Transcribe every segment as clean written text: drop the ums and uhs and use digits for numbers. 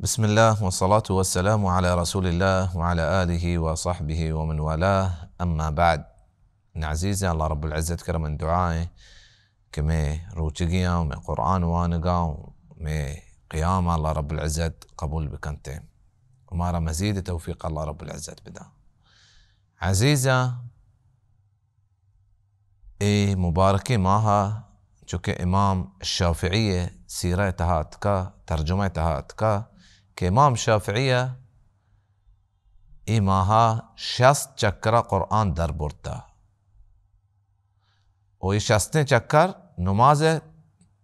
بسم الله والصلاة والسلام على رسول الله وعلى آله وصحبه ومن والاه. أما بعد، عزيزي الله رب العزة كرم دعائي كمي روتشيا ومي قرآن وانقا ومي قيام الله رب العزة قبول بكنتين ومارا مزيد توفيق الله رب العزة بدا. عزيزة مباركي ماها چونکه امام الشافعية سيرتها تكا ترجمتها تكا كإمام شافعية ماها 60 چکر قرآن در برتا و 60 چکر نماز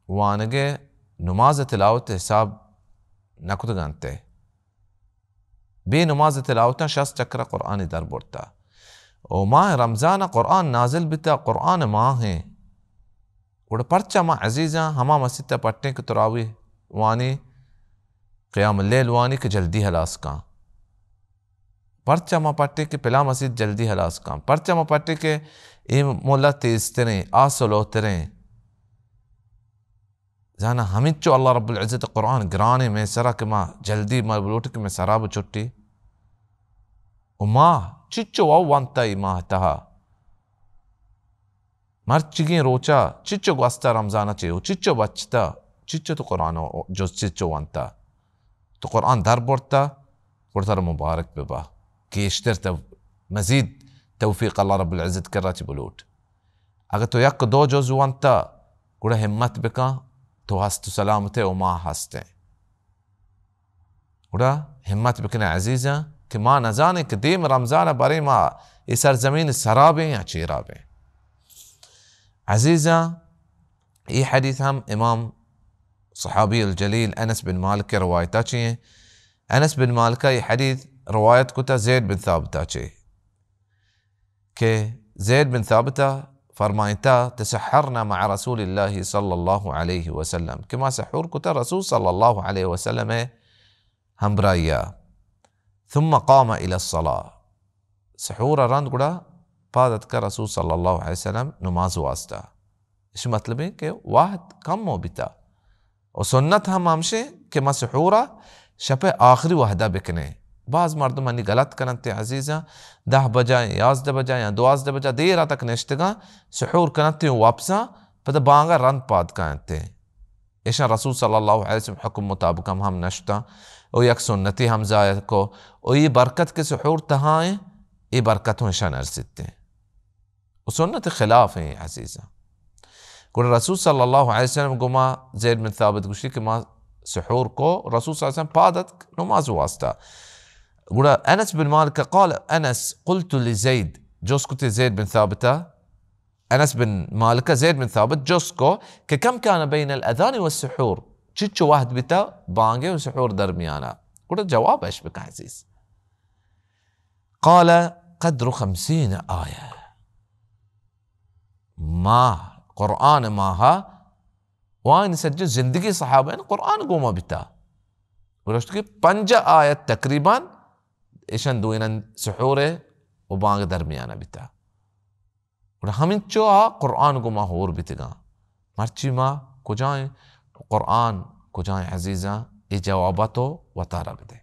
وانگه نماز تلاوت حساب نکت گانتے بی نماز تلاوت 60 چکر قرآن در برتا و ماہ رمضان قرآن نازل بتا قرآن ماہ ہے وڑا پرچا ما عزیزاں ہما مسجد پٹنے کے تراوی وانی قیام اللیل وانی کے جلدی ہلاس کان پرچا ما پٹنے کے پلا مسجد جلدی ہلاس کان پرچا ما پٹنے کے مولا تیز تریں آسلو تریں زانا ہمیں چو اللہ رب العزت قرآن گرانے میں سرا کے ما جلدی ما بلوٹ کے میں سراب چھٹی و ما چچو واو وانتا ما تہا مرچگیں روچا چچو گواستا رمضانہ چیو چچو بچتا چچو تو قرآن جو چچو وانتا تو قرآن در بورتا قرطر مبارک ببا کہ اشتر مزید توفیق اللہ رب العزت کرا چی بلوٹ اگر تو یک دو جوز وانتا گوڑا ہمت بکا تو ہست سلامتے و ما ہستے گوڑا ہمت بکنے عزیزاں کہ ما نزانے کہ دیم رمضان بارے ما اس سرزمین سرابیں یا چیرابیں. عزيزة حديث هم إمام صحابي الجليل أنس بن مالك روايتاتي أنس بن مالك حديث رواية كتا زيد بن ثابتاتي كي زيد بن ثابتة فرمايتا تسحرنا مع رسول الله صلى الله عليه وسلم كما سحور كتا رسول صلى الله عليه وسلم هم برايا ثم قام إلى الصلاة سحور رند قدا پادت کا رسول صلی اللہ علیہ وسلم نماز واسطہ اس مطلب ہے کہ واحد کم ہو بیتا اور سنت ہم ہمشے کہ مسحورہ شپ آخری وحدہ بکنے بعض مردم منی غلط کرنتے عزیزاں 10 بجائیں 11 بجائیں یا 12 بجائیں دیرہ تک نشتگاں سحور کرنتے ہیں واپساں پتہ بانگا رند پاد کہنتے ہیں ایشا رسول صلی اللہ علیہ وسلم حکم مطابق ہم نشتا او یک سنتی ہم زائد کو او یہ برکت کے سحور تہائیں یہ برکتوں ایشا نرستے ہیں وسنة خلاف ہیں عزیزاں قول رسول صلی اللہ علیہ وسلم قما زید بن ثابت قشی کہ ما سحور کو رسول صلی اللہ علیہ وسلم پادت نماز واسطہ قول أنس بن مالك قال أنس قلت لزيد جوسكو زيد بن ثابتة أنس بن مالك زيد بن ثابت جوسكو كم كان بين الأذان والسحور تشيتشو واحد بتا بانجي وسحور درميانا قول جواب ايش بك عزيز قال قدر 50 آية ما قرآن ماها وان سجل زندگی صحابہ قرآن گوما بتا ورشت کی 5 آیت تقریبا ایشان دوینن سحور و بانگ درمیانہ بتا اور ہمیں چوہا قرآن گوما ہور بتگا مرچی ما کجائیں قرآن کجائیں عزیزاں ای جواباتو وطارہ بدے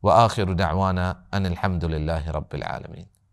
وآخر دعوانا ان الحمد لله رب العالمين.